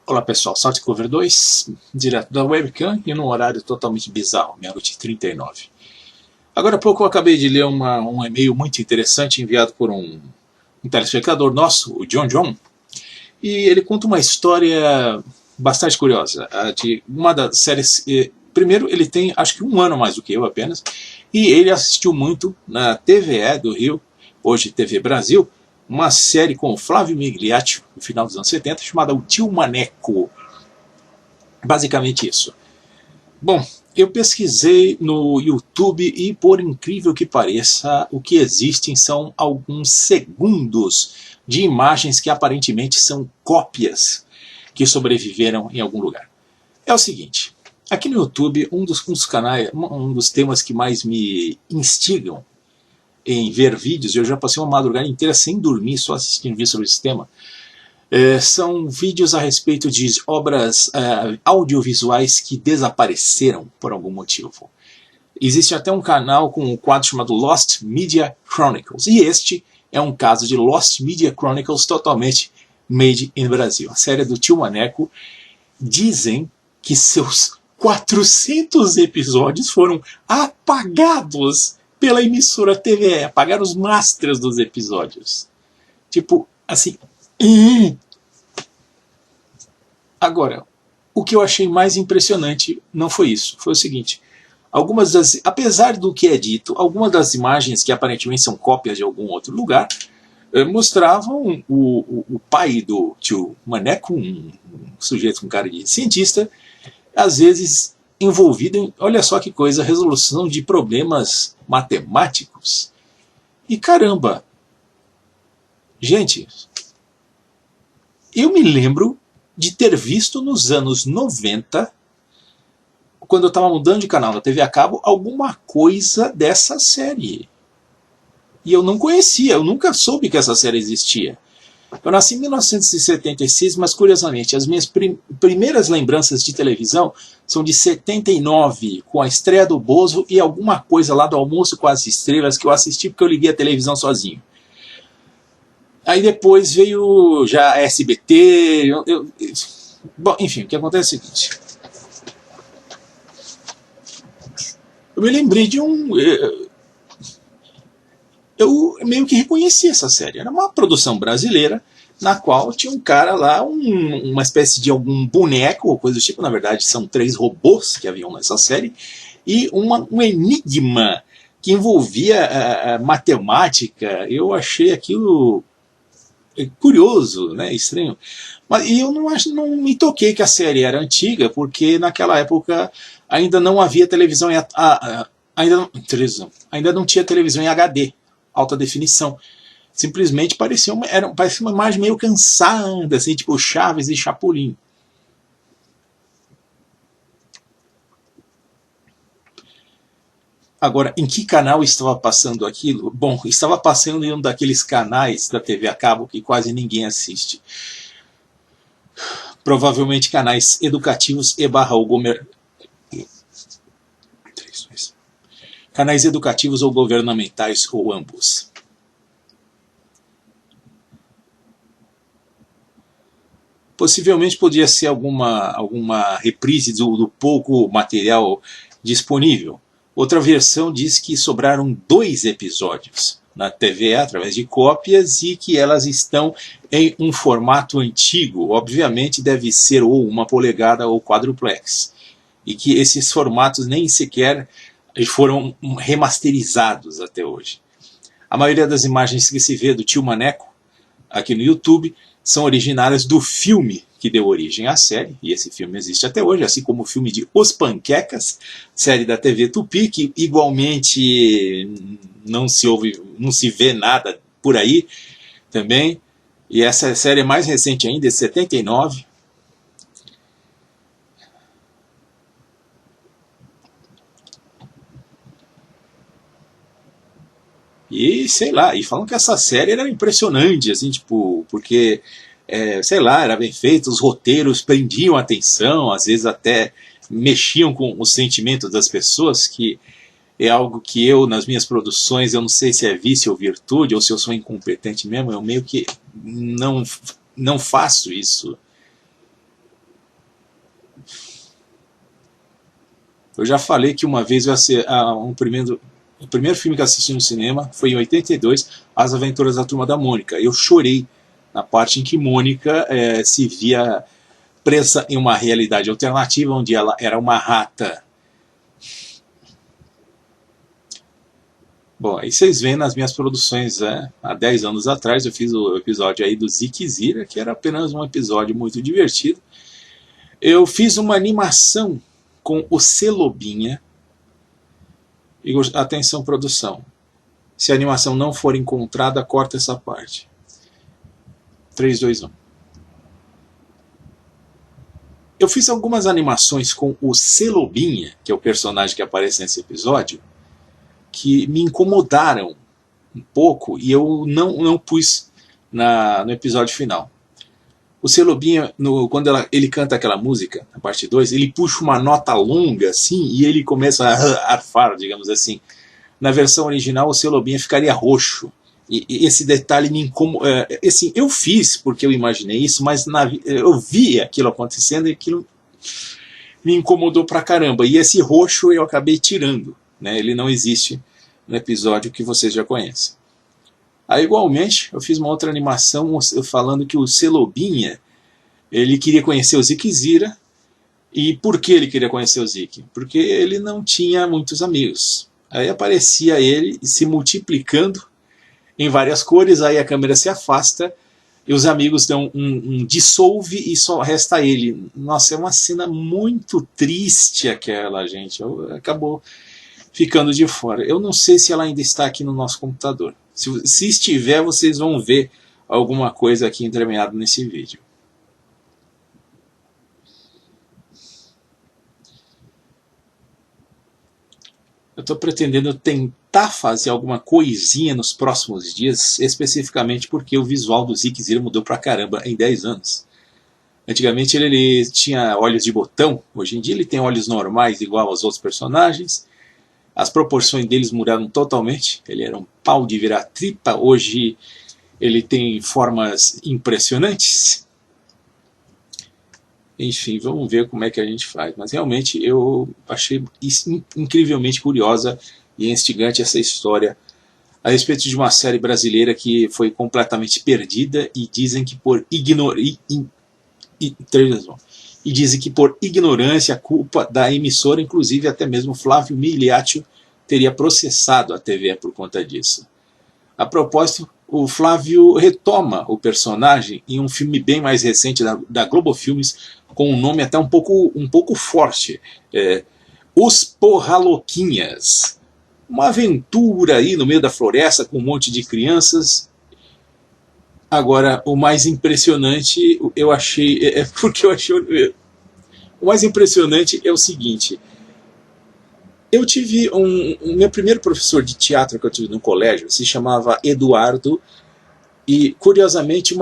Olá pessoal, Salty Cover 2, direto da webcam e num horário totalmente bizarro, meia-noite e 39. Agora há pouco eu acabei de ler um e-mail muito interessante enviado por um telespectador nosso, o John, e ele conta uma história bastante curiosa, de uma das séries. Primeiro, ele tem acho que um ano mais do que eu apenas, e ele assistiu muito na TVE do Rio, hoje TV Brasil, uma série com o Flávio Migliaccio, no final dos anos 70, chamada O Tio Maneco. Basicamente isso. Bom, eu pesquisei no YouTube e, por incrível que pareça, o que existem são alguns segundos de imagens que aparentemente são cópias que sobreviveram em algum lugar. É o seguinte, aqui no YouTube, um dos temas que mais me instigam em ver vídeos, eu já passei uma madrugada inteira sem dormir, só assistindo vídeos sobre esse tema, são vídeos a respeito de obras audiovisuais que desapareceram por algum motivo. Existe até um canal com um quadro chamado Lost Media Chronicles, e este é um caso de Lost Media Chronicles totalmente made in Brasil. A série do Tio Maneco. Dizem que seus 400 episódios foram apagados pela emissora TVE, apagaram os masters dos episódios. Tipo, assim... Agora, o que eu achei mais impressionante não foi isso, foi o seguinte. Apesar do que é dito, algumas das imagens que aparentemente são cópias de algum outro lugar, mostravam o pai do tio Maneco, um sujeito com cara de cientista, às vezes envolvido em, olha só que coisa, resolução de problemas matemáticos. E caramba, gente, eu me lembro de ter visto nos anos 90, quando eu estava mudando de canal na TV a cabo, alguma coisa dessa série. E eu não conhecia, eu nunca soube que essa série existia. Eu nasci em 1976, mas curiosamente, as minhas primeiras lembranças de televisão são de 79, com a estreia do Bozo e alguma coisa lá do Almoço com as Estrelas que eu assisti porque eu liguei a televisão sozinho. Aí depois veio já a SBT. Bom, enfim, o que acontece é o seguinte. Eu me lembrei de eu meio que reconheci essa série. Era uma produção brasileira, na qual tinha um cara lá, uma espécie de algum boneco, ou coisa do tipo, na verdade são 3 robôs que haviam nessa série, e um enigma que envolvia matemática. Eu achei aquilo curioso, né, estranho. E eu não me toquei que a série era antiga, porque naquela época ainda não havia televisão ainda não tinha televisão em HD, alta definição. Simplesmente parecia uma imagem meio cansada, assim, tipo Chaves e Chapolin. Agora, em que canal estava passando aquilo? Bom, estava passando em um daqueles canais da TV a cabo que quase ninguém assiste. Provavelmente canais educativos canais educativos ou governamentais, ou ambos. Possivelmente podia ser alguma reprise do pouco material disponível. Outra versão diz que sobraram 2 episódios na TV através de cópias e que elas estão em um formato antigo. Obviamente deve ser ou 1 polegada ou quadruplex. E que esses formatos nem sequer foram remasterizados até hoje. A maioria das imagens que se vê do Tio Maneco aqui no YouTube são originárias do filme que deu origem à série, e esse filme existe até hoje, assim como o filme de Os Panquecas, série da TV Tupi, que igualmente não se vê nada por aí também, e essa série é mais recente ainda, de 79. E sei lá, e falam que essa série era impressionante, assim, tipo, porque, sei lá, era bem feito, os roteiros prendiam a atenção, às vezes até mexiam com os sentimentos das pessoas, que é algo que eu, nas minhas produções, eu não sei se é vício ou virtude, ou se eu sou incompetente mesmo, eu meio que não faço isso. Eu já falei que uma vez o primeiro filme que eu assisti no cinema foi em 82, As Aventuras da Turma da Mônica. Eu chorei na parte em que Mônica se via presa em uma realidade alternativa, onde ela era uma rata. Bom, aí vocês veem nas minhas produções, há 10 anos atrás eu fiz o episódio aí do Ziquezira, que era apenas um episódio muito divertido. Eu fiz uma animação com o Celobinha. E atenção, produção. Se a animação não for encontrada, corta essa parte. 3, 2, 1. Eu fiz algumas animações com o Celobinha, que é o personagem que aparece nesse episódio, que me incomodaram um pouco e eu não pus no episódio final. O Celobinha, quando ele canta aquela música, na parte 2, ele puxa uma nota longa assim e ele começa a arfar, digamos assim. Na versão original, o Celobinha ficaria roxo. E esse detalhe me incomodou. Assim, eu fiz porque eu imaginei isso, mas eu vi aquilo acontecendo e aquilo me incomodou pra caramba. E esse roxo eu acabei tirando, né? Ele não existe no episódio que vocês já conhecem. Aí, igualmente, eu fiz uma outra animação falando que o Celobinha ele queria conhecer o Ziquezira. E por que ele queria conhecer o Zique? Porque ele não tinha muitos amigos. Aí aparecia ele se multiplicando em várias cores, aí a câmera se afasta e os amigos dão um dissolve e só resta ele. Nossa, é uma cena muito triste aquela, gente. Acabou ficando de fora. Eu não sei se ela ainda está aqui no nosso computador. Se estiver, vocês vão ver alguma coisa aqui entremeada nesse vídeo. Eu estou pretendendo tentar fazer alguma coisinha nos próximos dias, especificamente porque o visual do Ziquezira mudou pra caramba em 10 anos. Antigamente ele tinha olhos de botão, hoje em dia ele tem olhos normais igual aos outros personagens. As proporções deles mudaram totalmente, ele era um pau de virar tripa, hoje ele tem formas impressionantes. Enfim, vamos ver como é que a gente faz. Mas realmente eu achei incrivelmente curiosa e instigante essa história a respeito de uma série brasileira que foi completamente perdida e dizem que por ignorância, a culpa da emissora, inclusive até mesmo Flávio Miliaccio teria processado a TV por conta disso. A propósito, o Flávio retoma o personagem em um filme bem mais recente da Globo Filmes, com um nome até um pouco forte, Os Porraloquinhas. Uma aventura aí no meio da floresta com um monte de crianças. Agora, o mais impressionante, eu achei... O mais impressionante é o seguinte... Eu tive meu primeiro professor de teatro que eu tive no colégio se chamava Eduardo, e curiosamente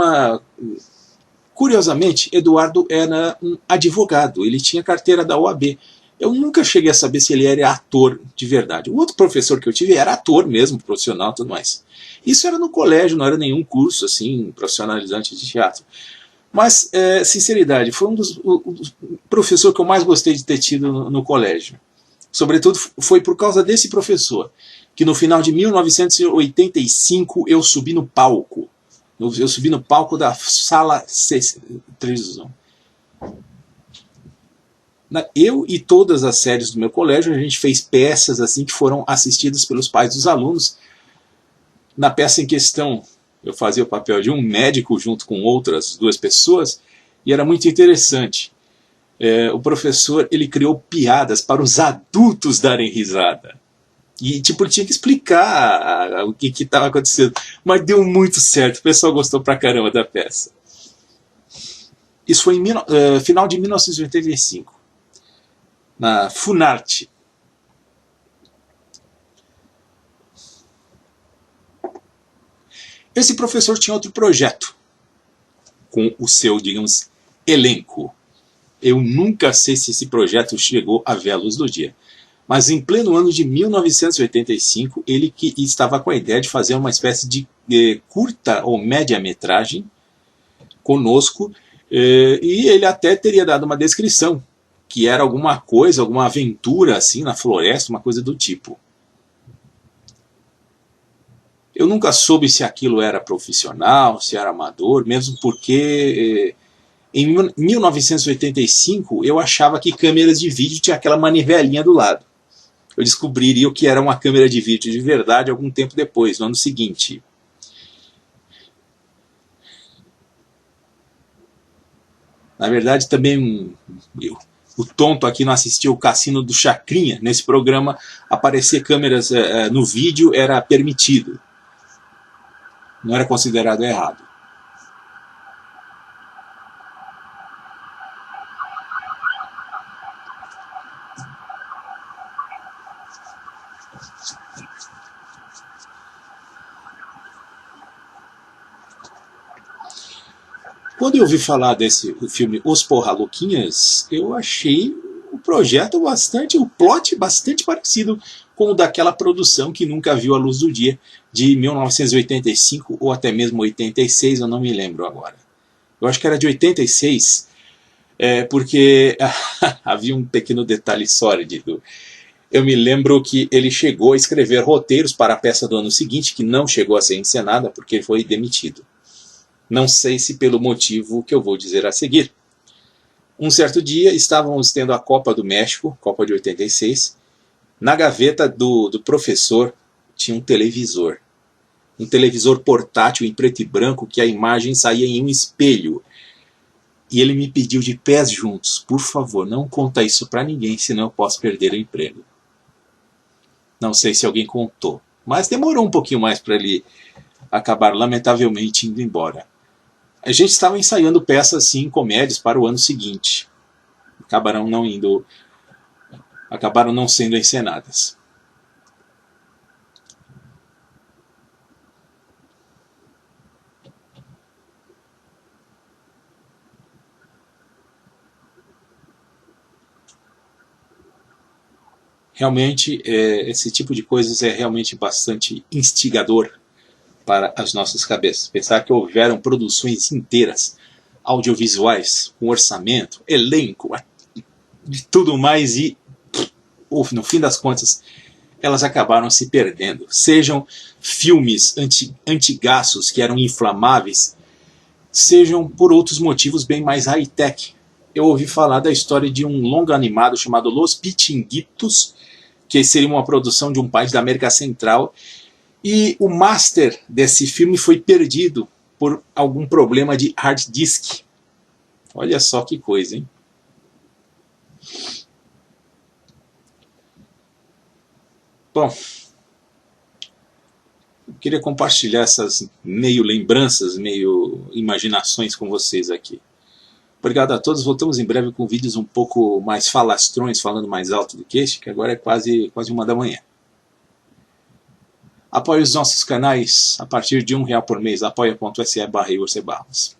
Eduardo era um advogado, ele tinha carteira da OAB. Eu nunca cheguei a saber se ele era ator de verdade. O outro professor que eu tive era ator mesmo, profissional e tudo mais. Isso era no colégio, não era nenhum curso assim profissionalizante de teatro. Mas, sinceridade, foi o professor que eu mais gostei de ter tido no colégio. Sobretudo foi por causa desse professor que no final de 1985 eu subi no palco. Eu subi no palco da sala televisão. Eu e todas as séries do meu colégio, a gente fez peças assim que foram assistidas pelos pais dos alunos. Na peça em questão, eu fazia o papel de um médico junto com outras 2 pessoas e era muito interessante. O professor ele criou piadas para os adultos darem risada. E tipo, tinha que explicar o que estava acontecendo. Mas deu muito certo, o pessoal gostou pra caramba da peça. Isso foi em final de 1985, na Funarte. Esse professor tinha outro projeto, com o seu, digamos, elenco. Eu nunca sei se esse projeto chegou a ver a luz do dia. Mas em pleno ano de 1985, ele que estava com a ideia de fazer uma espécie de curta ou média-metragem conosco, e ele até teria dado uma descrição que era alguma coisa, alguma aventura assim na floresta, uma coisa do tipo. Eu nunca soube se aquilo era profissional, se era amador, mesmo porque em 1985 eu achava que câmeras de vídeo tinha aquela manivelinha do lado. Eu descobriria o que era uma câmera de vídeo de verdade algum tempo depois, no ano seguinte. Na verdade, também o tonto aqui não assistiu o Cassino do Chacrinha. Nesse programa, aparecer câmeras no vídeo era permitido. Não era considerado errado. Quando eu ouvi falar desse filme Os Porra-Louquinhas, eu achei o projeto o plot bastante parecido com o daquela produção que nunca viu a luz do dia, de 1985 ou até mesmo 86, eu não me lembro agora. Eu acho que era de 86, porque havia um pequeno detalhe sórdido. Eu me lembro que ele chegou a escrever roteiros para a peça do ano seguinte, que não chegou a ser encenada porque ele foi demitido. Não sei se pelo motivo que eu vou dizer a seguir. Um certo dia estávamos tendo a Copa do México, Copa de 86. Na gaveta do professor tinha um televisor. Um televisor portátil em preto e branco que a imagem saía em um espelho. E ele me pediu de pés juntos: por favor, não conta isso para ninguém, senão eu posso perder o emprego. Não sei se alguém contou, mas demorou um pouquinho mais para ele acabar lamentavelmente indo embora. A gente estava ensaiando peças assim, comédias para o ano seguinte. Acabaram não sendo encenadas. Realmente, esse tipo de coisas é realmente bastante instigador para as nossas cabeças. Pensar que houveram produções inteiras, audiovisuais, com orçamento, elenco, de tudo mais, e no fim das contas elas acabaram se perdendo. Sejam filmes antigaços que eram inflamáveis, sejam por outros motivos bem mais high-tech. Eu ouvi falar da história de um longa animado chamado Los Pichijitos, que seria uma produção de um país da América Central, e o master desse filme foi perdido por algum problema de hard disk. Olha só que coisa, hein? Bom, eu queria compartilhar essas meio lembranças, meio imaginações com vocês aqui. Obrigado a todos, voltamos em breve com vídeos um pouco mais falastrões, falando mais alto do que este, que agora é quase 1 da manhã. Apoie os nossos canais a partir de R$1 por mês, apoia.se/Barros.